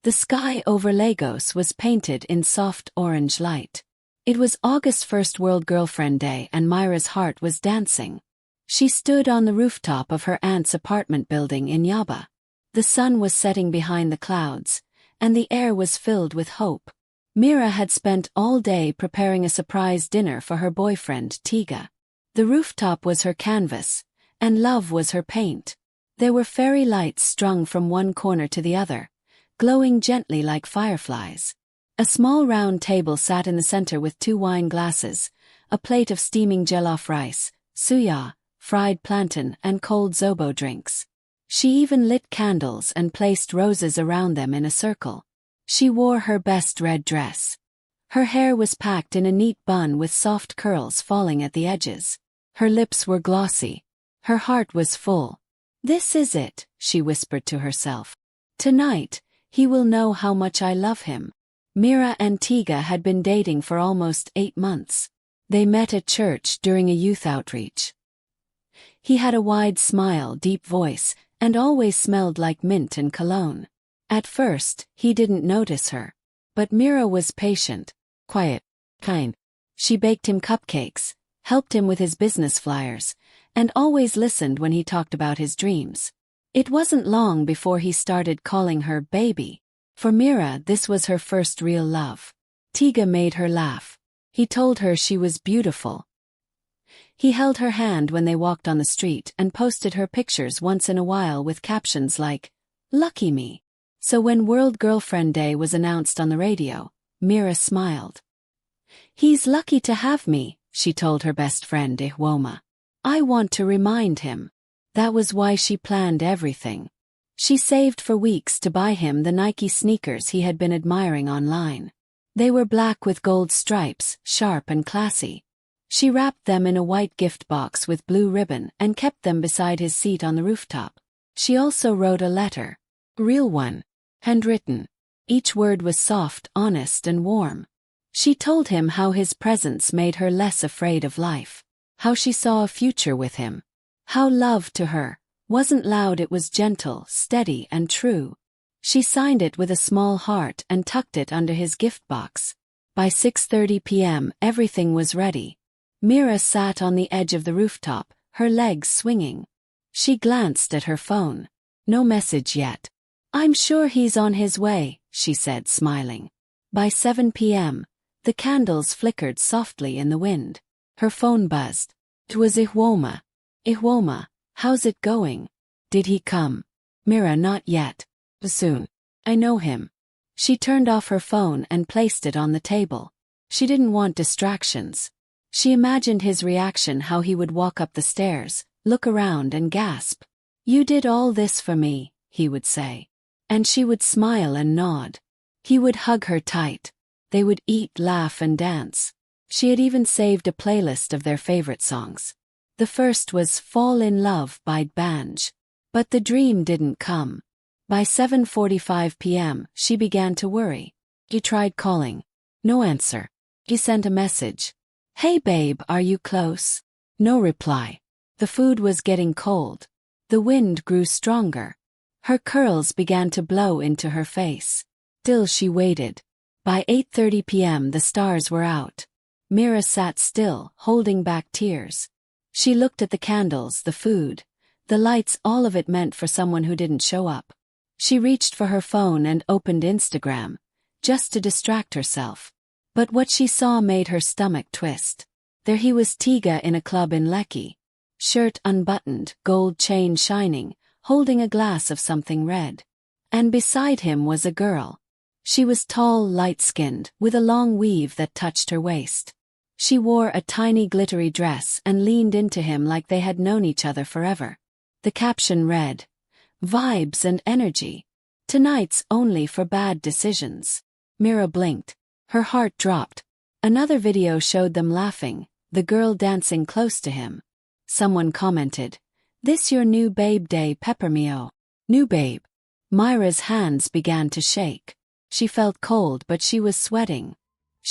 The sky over Lagos was painted in soft orange light. It was August's first World Girlfriend Day and Myra's heart was dancing. She stood on the rooftop of her aunt's apartment building in Yaba. The sun was setting behind the clouds, and the air was filled with hope. Myra had spent all day preparing a surprise dinner for her boyfriend, Tiga. The rooftop was her canvas, and love was her paint. There were fairy lights strung from one corner to the other, glowing gently like fireflies. A small round table sat in the center with 2 wine glasses, a plate of steaming jollof rice, suya, fried plantain and cold zobo drinks. She even lit candles and placed roses around them in a circle. She wore her best red dress. Her hair was packed in a neat bun with soft curls falling at the edges. Her lips were glossy. Her heart was full. "This is it," she whispered to herself. "Tonight, he will know how much I love him." Myra and Tiga had been dating for almost 8 months. They met at church during a youth outreach. He had a wide smile, deep voice, and always smelled like mint and cologne. At first, he didn't notice her. But Myra was patient, quiet, kind. She baked him cupcakes, helped him with his business flyers, and always listened when he talked about his dreams. It wasn't long before he started calling her baby. For Myra, this was her first real love. Tiga made her laugh. He told her she was beautiful. He held her hand when they walked on the street and posted her pictures once in a while with captions like, "Lucky me." So when World Girlfriend Day was announced on the radio, Myra smiled. "He's lucky to have me," she told her best friend Iwoma. "I want to remind him." That was why she planned everything. She saved for weeks to buy him the Nike sneakers he had been admiring online. They were black with gold stripes, sharp and classy. She wrapped them in a white gift box with blue ribbon and kept them beside his seat on the rooftop. She also wrote a letter. Real one. Handwritten. Each word was soft, honest and warm. She told him how his presence made her less afraid of life. How she saw a future with him. How love to her wasn't loud, it was gentle, steady and true. She signed it with a small heart and tucked it under his gift box. By 6:30 p.m. everything was ready. Myra sat on the edge of the rooftop, her legs swinging. She glanced at her phone. No message yet. "I'm sure he's on his way," she said, smiling. By 7 p.m., the candles flickered softly in the wind. Her phone buzzed. It was Iwoma. "Iwoma, how's it going? Did he come?" "Myra, not yet. Soon. I know him." She turned off her phone and placed it on the table. She didn't want distractions. She imagined his reaction, how he would walk up the stairs, look around and gasp. "You did all this for me," he would say. And she would smile and nod. He would hug her tight. They would eat, laugh and dance. She had even saved a playlist of their favorite songs. The first was Fall in Love by Banj. But the dream didn't come. By 7:45 p.m., she began to worry. He tried calling. No answer. He sent a message. "Hey babe, are you close?" No reply. The food was getting cold. The wind grew stronger. Her curls began to blow into her face. Still she waited. By 8:30 p.m. the stars were out. Myra sat still, holding back tears. She looked at the candles, the food, the lights, all of it meant for someone who didn't show up. She reached for her phone and opened Instagram, just to distract herself. But what she saw made her stomach twist. There he was, Tiga, in a club in Lekki. Shirt unbuttoned, gold chain shining, holding a glass of something red. And beside him was a girl. She was tall, light-skinned, with a long weave that touched her waist. She wore a tiny glittery dress and leaned into him like they had known each other forever. The caption read, "Vibes and energy. Tonight's only for bad decisions." Myra blinked. Her heart dropped. Another video showed them laughing, the girl dancing close to him. Someone commented, "This your new babe day, Peppermio." New babe. Myra's hands began to shake. She felt cold, but she was sweating.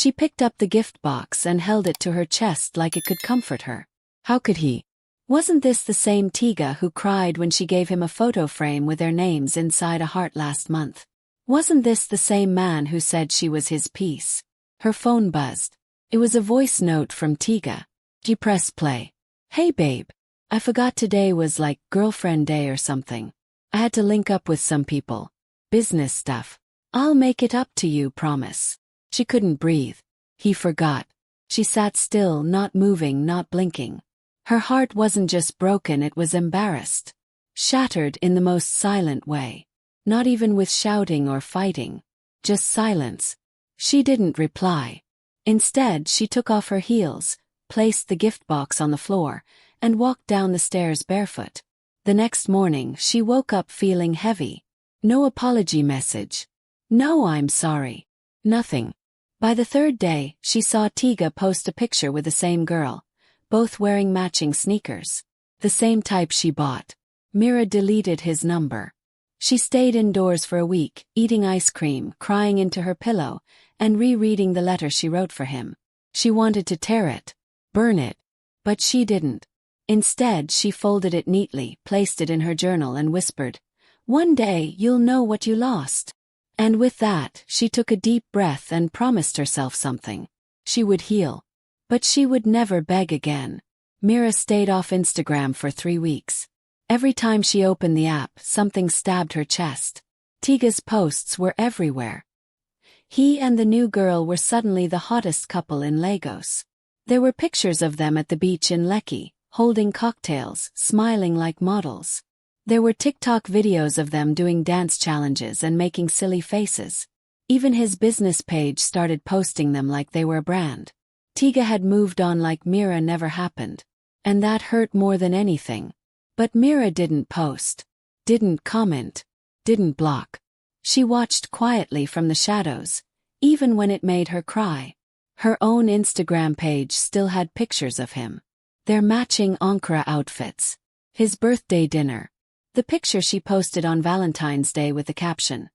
She picked up the gift box and held it to her chest like it could comfort her. How could he? Wasn't this the same Tiga who cried when she gave him a photo frame with their names inside a heart last month? Wasn't this the same man who said she was his piece? Her phone buzzed. It was a voice note from Tiga. She pressed play. Hey babe. I forgot today was like girlfriend day or something. I had to link up with some people. Business stuff. I'll make it up to you, promise. She couldn't breathe. He forgot. She sat still, not moving, not blinking. Her heart wasn't just broken, it was embarrassed. Shattered in the most silent way. Not even with shouting or fighting. Just silence. She didn't reply. Instead, she took off her heels, placed the gift box on the floor, and walked down the stairs barefoot. The next morning, she woke up feeling heavy. No apology message. No I'm sorry. Nothing. By the third day, she saw Tiga post a picture with the same girl, both wearing matching sneakers. The same type she bought. Mira deleted his number. She stayed indoors for a week, eating ice cream, crying into her pillow, and rereading the letter she wrote for him. She wanted to tear it, burn it, but she didn't. Instead, she folded it neatly, placed it in her journal and whispered, "One day you'll know what you lost." And with that, she took a deep breath and promised herself something. She would heal. But she would never beg again. Mira stayed off Instagram for 3 weeks. Every time she opened the app, something stabbed her chest. Tiga's posts were everywhere. He and the new girl were suddenly the hottest couple in Lagos. There were pictures of them at the beach in Lekki, holding cocktails, smiling like models. There were TikTok videos of them doing dance challenges and making silly faces. Even his business page started posting them like they were a brand. Tiga had moved on like Mira never happened. And that hurt more than anything. But Mira didn't post. Didn't comment. Didn't block. She watched quietly from the shadows, even when it made her cry. Her own Instagram page still had pictures of him. Their matching Ankara outfits. His birthday dinner. The picture she posted on Valentine's Day with the caption,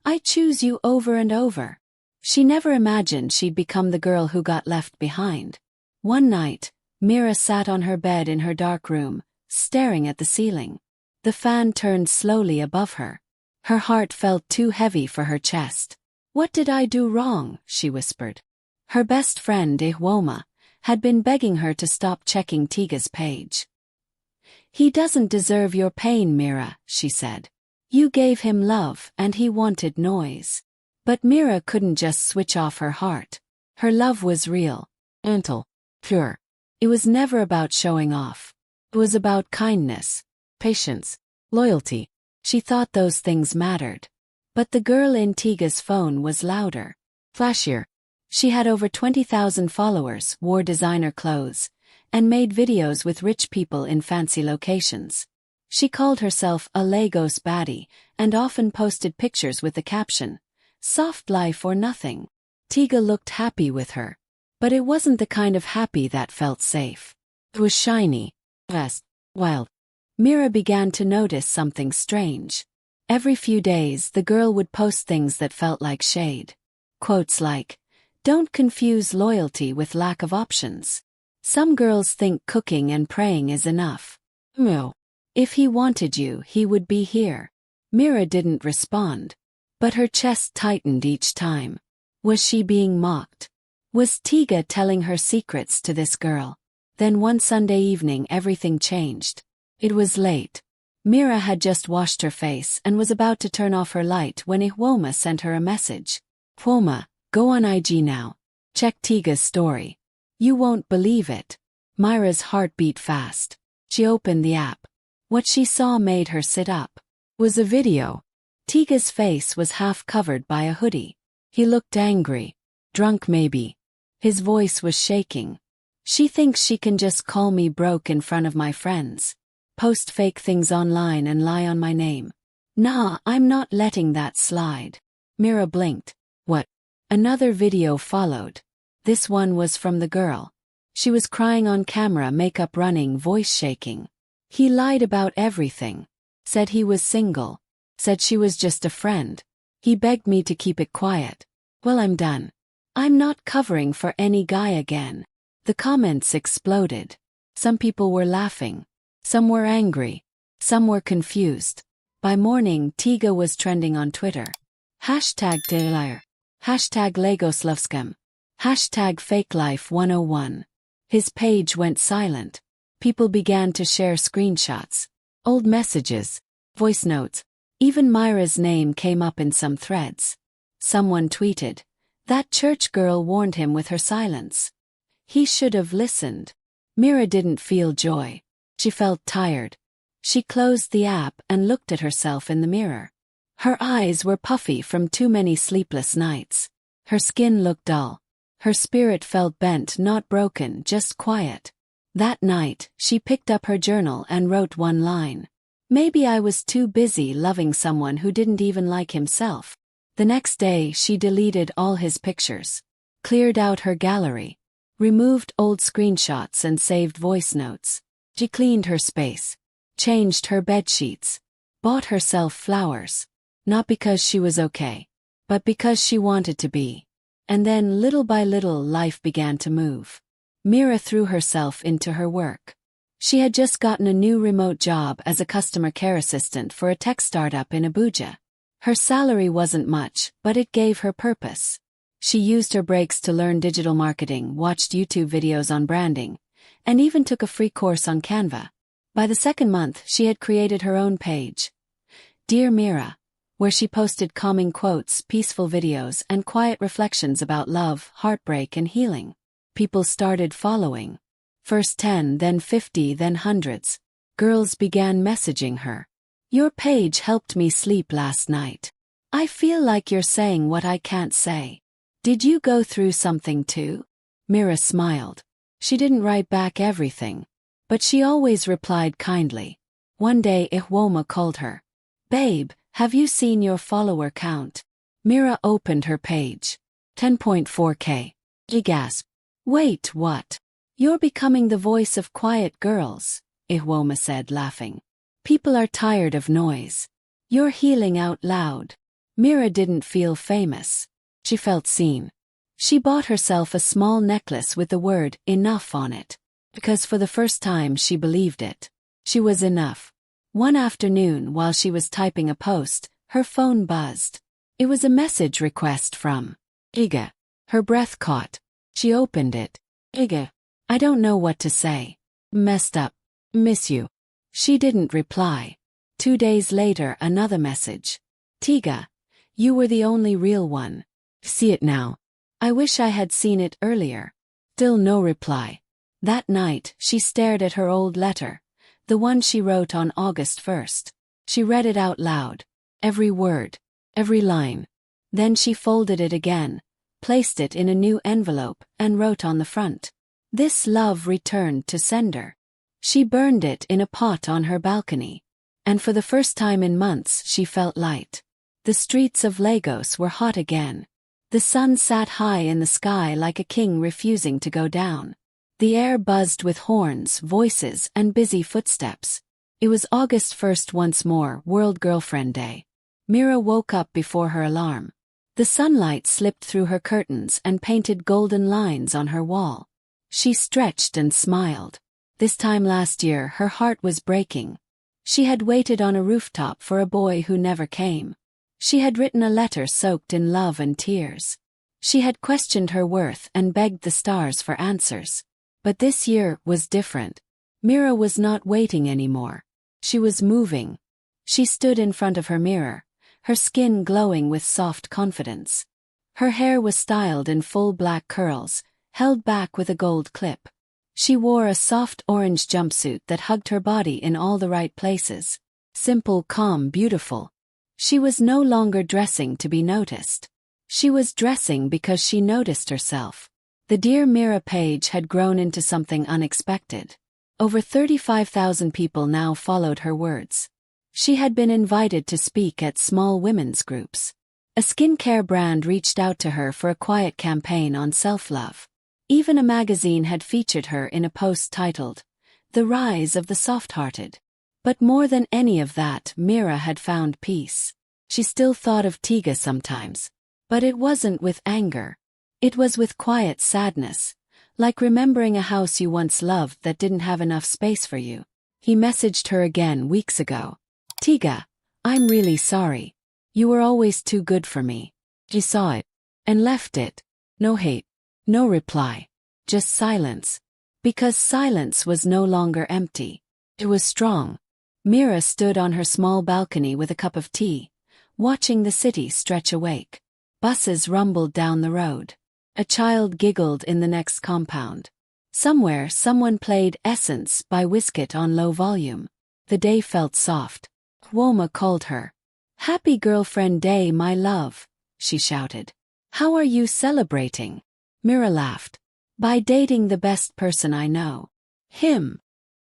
"I choose you over and over." She never imagined she'd become the girl who got left behind. One night, Mira sat on her bed in her dark room, staring at the ceiling. The fan turned slowly above her. Her heart felt too heavy for her chest. "What did I do wrong?" she whispered. Her best friend, Iwoma, had been begging her to stop checking Tiga's page. "He doesn't deserve your pain, Mira," she said. "You gave him love and he wanted noise." But Mira couldn't just switch off her heart. Her love was real, gentle, pure. It was never about showing off. It was about kindness, patience, loyalty. She thought those things mattered. But the girl in Tiga's phone was louder, flashier. She had over 20,000 followers, wore designer clothes, and made videos with rich people in fancy locations. She called herself a Lagos baddie, and often posted pictures with the caption, "Soft life or nothing." Tiga looked happy with her. But it wasn't the kind of happy that felt safe. It was shiny, fast, wild. Mira began to notice something strange. Every few days, the girl would post things that felt like shade. Quotes like, "Don't confuse loyalty with lack of options. Some girls think cooking and praying is enough. No. If he wanted you, he would be here." Mira didn't respond. But her chest tightened each time. Was she being mocked? Was Tiga telling her secrets to this girl? Then one Sunday evening everything changed. It was late. Mira had just washed her face and was about to turn off her light when Iwoma sent her a message. "Iwoma, go on IG now. Check Tiga's story. You won't believe it." Mira's heart beat fast. She opened the app. What she saw made her sit up. It was a video. Tiga's face was half covered by a hoodie. He looked angry. Drunk maybe. His voice was shaking. "She thinks she can just call me broke in front of my friends. Post fake things online and lie on my name. Nah, I'm not letting that slide." Mira blinked. What? Another video followed. This one was from the girl. She was crying on camera, makeup running, voice shaking. He lied about everything. Said he was single. Said she was just a friend. He begged me to keep it quiet. Well, I'm done. I'm not covering for any guy again. The comments exploded. Some people were laughing. Some were angry. Some were confused. By morning, Tiga was trending on Twitter. Hashtag Taylor. Hashtag Lagoslovskem. Hashtag FakeLife101. His page went silent. People began to share screenshots, old messages, voice notes. Even Myra's name came up in some threads. Someone tweeted, "That church girl warned him with her silence. He should have listened." Mira didn't feel joy. She felt tired. She closed the app and looked at herself in the mirror. Her eyes were puffy from too many sleepless nights. Her skin looked dull. Her spirit felt bent, not broken, just quiet. That night, she picked up her journal and wrote one line. "Maybe I was too busy loving someone who didn't even like himself." The next day, she deleted all his pictures, cleared out her gallery, removed old screenshots and saved voice notes. She cleaned her space, changed her bedsheets, bought herself flowers, not because she was okay, but because she wanted to be. And then, little by little, life began to move. Mira threw herself into her work. She had just gotten a new remote job as a customer care assistant for a tech startup in Abuja. Her salary wasn't much, but it gave her purpose. She used her breaks to learn digital marketing, watched YouTube videos on branding, and even took a free course on Canva. By the second month, she had created her own page, Dear Mira, where she posted calming quotes, peaceful videos, and quiet reflections about love, heartbreak, and healing. People started following. First 10, then 50, then hundreds. Girls began messaging her. "Your page helped me sleep last night. I feel like you're saying what I can't say. Did you go through something too?" Mira smiled. She didn't write back everything, but she always replied kindly. One day Ihwoma called her. "Babe, have you seen your follower count?" Mira opened her page. 10.4K. She gasped. "Wait, what? You're becoming the voice of quiet girls," Ihwoma said, laughing. "People are tired of noise. You're healing out loud." Mira didn't feel famous. She felt seen. She bought herself a small necklace with the word enough on it, because for the first time she believed it. She was enough. One afternoon, while she was typing a post, her phone buzzed. It was a message request from Iga. Her breath caught. She opened it. "Iga, I don't know what to say. Messed up. Miss you." She didn't reply. 2 days later, another message. "Tiga, you were the only real one. See it now. I wish I had seen it earlier." Still no reply. That night, she stared at her old letter, the one she wrote on August 1st. She read it out loud. Every word. Every line. Then she folded it again, placed it in a new envelope, and wrote on the front, "This love returned to sender." She burned it in a pot on her balcony. And for the first time in months she felt light. The streets of Lagos were hot again. The sun sat high in the sky like a king refusing to go down. The air buzzed with horns, voices, and busy footsteps. It was August 1st once more, World Girlfriend Day. Mira woke up before her alarm. The sunlight slipped through her curtains and painted golden lines on her wall. She stretched and smiled. This time last year her heart was breaking. She had waited on a rooftop for a boy who never came. She had written a letter soaked in love and tears. She had questioned her worth and begged the stars for answers. But this year was different. Mira was not waiting anymore. She was moving. She stood in front of her mirror, her skin glowing with soft confidence. Her hair was styled in full black curls, held back with a gold clip. She wore a soft orange jumpsuit that hugged her body in all the right places. Simple, calm, beautiful. She was no longer dressing to be noticed. She was dressing because she noticed herself. The Dear Mira page had grown into something unexpected. Over 35,000 people now followed her words. She had been invited to speak at small women's groups. A skincare brand reached out to her for a quiet campaign on self-love. Even a magazine had featured her in a post titled, "The Rise of the Soft-Hearted." But more than any of that, Mira had found peace. She still thought of Tiga sometimes. But it wasn't with anger. It was with quiet sadness, like remembering a house you once loved that didn't have enough space for you. He messaged her again weeks ago. "Tiga, I'm really sorry. You were always too good for me. She saw it. And left it. No hate. No reply. Just silence. Because silence was no longer empty. It was strong. Mira stood on her small balcony with a cup of tea, watching the city stretch awake. Buses rumbled down the road. A child giggled in the next compound. Somewhere someone played Essence by Wizkid on low volume. The day felt soft. Woma called her. "Happy Girlfriend Day, my love," she shouted. "How are you celebrating?" Mira laughed. "By dating the best person I know." "Him?"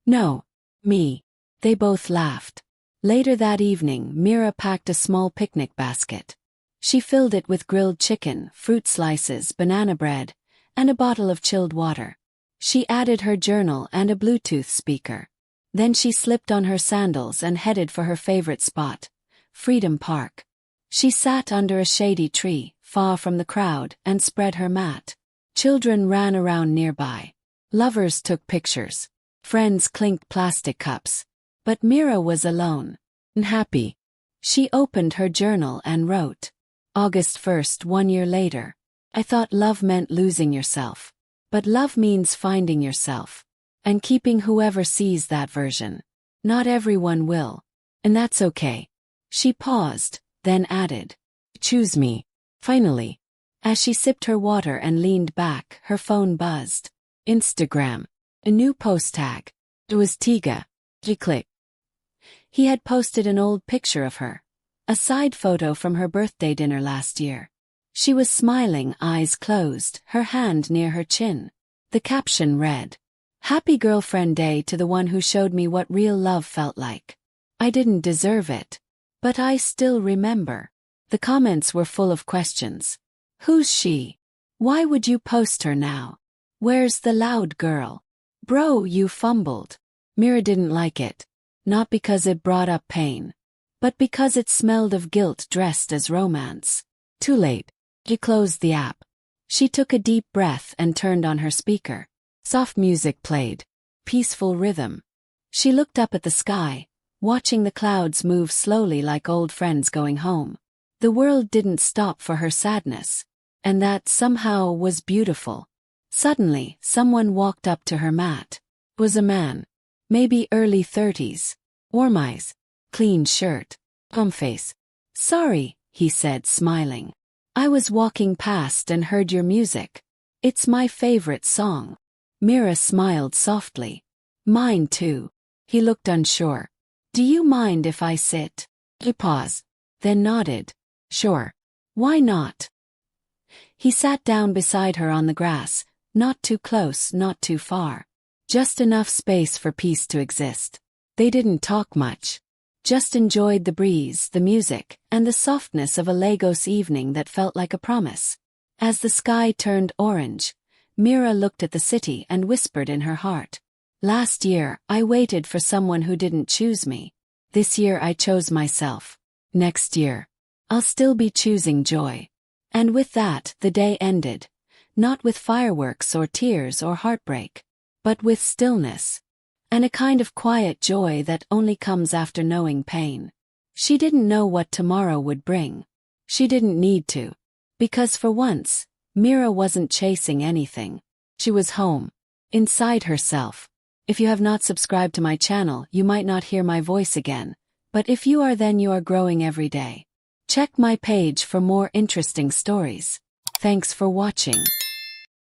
"No. Me." They both laughed. Later that evening, Mira packed a small picnic basket. She filled it with grilled chicken, fruit slices, banana bread, and a bottle of chilled water. She added her journal and a Bluetooth speaker. Then she slipped on her sandals and headed for her favorite spot, Freedom Park. She sat under a shady tree, far from the crowd, and spread her mat. Children ran around nearby. Lovers took pictures. Friends clinked plastic cups. But Mira was alone. And happy. She opened her journal and wrote, August 1st, 1 year later. I thought love meant losing yourself. But love means finding yourself. And keeping whoever sees that version. Not everyone will. And that's okay. She paused, then added, choose me. Finally. As she sipped her water and leaned back, her phone buzzed. Instagram. A new post tag. It was Tiga. She clicked. He had posted an old picture of her. A side photo from her birthday dinner last year. She was smiling, eyes closed, her hand near her chin. The caption read, Happy Girlfriend Day to the one who showed me what real love felt like. I didn't deserve it. But I still remember. The comments were full of questions. Who's she? Why would you post her now? Where's the loud girl? Bro, you fumbled. Mira didn't like it. Not because it brought up pain. But because it smelled of guilt dressed as romance. Too late. She closed the app. She took a deep breath and turned on her speaker. Soft music played. Peaceful rhythm. She looked up at the sky, watching the clouds move slowly like old friends going home. The world didn't stop for her sadness. And that somehow was beautiful. Suddenly, someone walked up to her mat. It was a man. Maybe early 30s. Warm eyes. Clean shirt. Calm face. Sorry, he said, smiling. I was walking past and heard your music. It's my favorite song. Mira smiled softly. Mine too. He looked unsure. Do you mind if I sit? He paused, then nodded. Sure. Why not? He sat down beside her on the grass, not too close, not too far. Just enough space for peace to exist. They didn't talk much. Just enjoyed the breeze, the music, and the softness of a Lagos evening that felt like a promise. As the sky turned orange, Mira looked at the city and whispered in her heart. Last year, I waited for someone who didn't choose me. This year I chose myself. Next year, I'll still be choosing joy. And with that, the day ended. Not with fireworks or tears or heartbreak, but with stillness. And a kind of quiet joy that only comes after knowing pain. She didn't know what tomorrow would bring. She didn't need to. Because for once, Mira wasn't chasing anything. She was home. Inside herself. If you have not subscribed to my channel, you might not hear my voice again. But if you are, then you are growing every day. Check my page for more interesting stories. Thanks for watching.